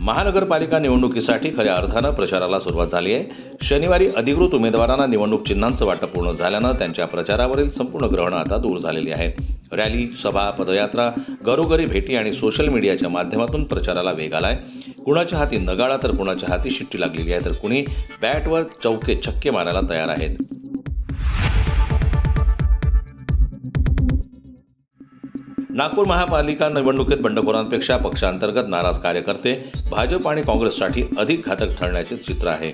महानगरपालिका निवडणुकीसाठी खऱ्या अर्थानं प्रचाराला सुरुवात झाली आहे. शनिवारी अधिकृत उमेदवारांना निवडणूक चिन्हांचं वाटप पूर्ण झाल्यानं त्यांच्या प्रचारावरील संपूर्ण ग्रहणं आता दूर झालेली आहेत. रॅली, सभा, पदयात्रा, घरोघरी भेटी आणि सोशल मीडियाच्या माध्यमातून प्रचाराला वेग आलाय. कुणाच्या हाती नगाळा तर कुणाच्या हाती शिट्टी लागलेली आहे, तर कुणी बॅटवर चौके छक्के मारायला तयार आहेत. नागपूर महापालिका निवडणुकीत बंडखोरांपेक्षा पक्षांतर्गत नाराज कार्यकर्ते भाजप आणि काँग्रेससाठी अधिक घातक ठरण्याचे चित्र आहे.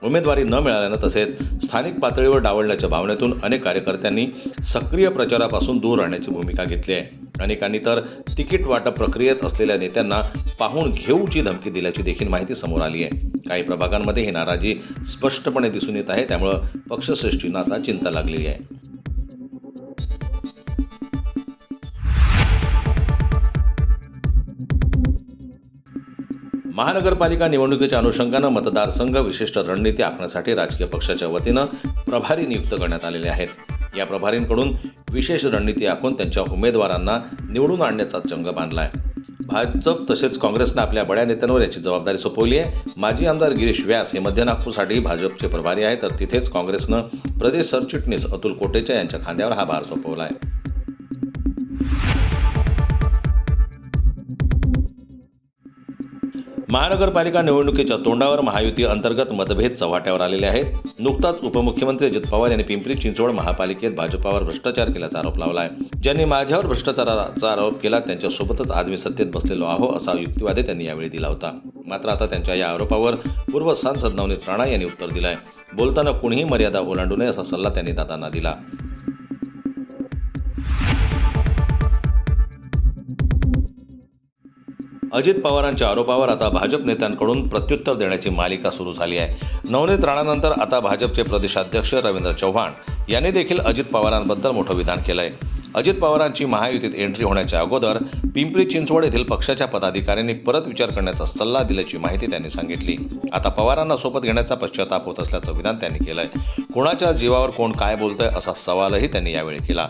उमेदवारी न मिळाल्यानं तसेच स्थानिक पातळीवर डावलण्याच्या भावनेतून अनेक कार्यकर्त्यांनी सक्रिय प्रचारापासून दूर राहण्याची भूमिका घेतली आहे. अनेकांनी तर तिकीट वाटप प्रक्रियेत असलेल्या नेत्यांना पाहून घेऊची धमकी दिल्याची देखील माहिती समोर आली आहे. काही प्रभागांमध्ये ही नाराजी स्पष्टपणे दिसून येत आहे. त्यामुळे पक्षश्रेष्ठींना आता चिंता लागलेली आहे. महानगरपालिका निवडणुकीच्या अनुषंगानं मतदारसंघ विशिष्ट रणनीती आखण्यासाठी राजकीय पक्षाच्या वतीनं प्रभारी नियुक्त करण्यात आलेले आहेत. या प्रभारींकडून विशेष रणनीती आखून त्यांच्या उमेदवारांना निवडून आणण्याचा चंग बांधला आहे. भाजप तसेच काँग्रेसनं आपल्या बड्या नेत्यांवर याची जबाबदारी सोपवली आहे. माजी आमदार गिरीश व्यास हे मध्य नागपूरसाठी भाजपचे प्रभारी आहेत, तर तिथेच काँग्रेसनं प्रदेश सरचिटणीस अतुल कोटेचा यांच्या खांद्यावर हा भार सोपवला आहे. महानगरपालिका निवडणुकीच्या तोंडावर महायुती अंतर्गत मतभेद चव्हाट्यावर आलेले आहेत. नुकताच उपमुख्यमंत्री अजित पवार यांनी पिंपरी चिंचवड महापालिकेत भाजपावर भ्रष्टाचार केल्याचा आरोप लावला आहे. ज्यांनी माझ्यावर भ्रष्टाचाराचा आरोप केला त्यांच्यासोबतच आज मी सत्तेत बसलेलो आहो असा युक्तिवाद त्यांनी यावेळी दिला होता. मात्र आता त्यांच्या या आरोपावर पूर्व सांसद नवनीत राणा यांनी उत्तर दिलं आहे. बोलताना कुणीही मर्यादा ओलांडू नये असा सल्ला त्यांनी दादांना दिला. अजित पवारांच्या आरोपावर आता भाजप नेत्यांकडून प्रत्युत्तर देण्याची मालिका सुरू झाली आहे. नवनीत राणानंतर आता भाजपचे प्रदेशाध्यक्ष रवींद्र चव्हाण यांनी देखील अजित पवारांबद्दल मोठं विधान केलं आहे. अजित पवारांची महायुतीत एंट्री होण्याच्या अगोदर पिंपरी चिंचवड येथील पक्षाच्या पदाधिकाऱ्यांनी परत विचार करण्याचा सल्ला दिल्याची माहिती त्यांनी सांगितली. आता पवारांना सोबत घेण्याचा पश्चाताप होत असल्याचं विधान त्यांनी केलं आहे. कोणाच्या जीवावर कोण काय बोलतंय असा सवालही त्यांनी यावेळी केला.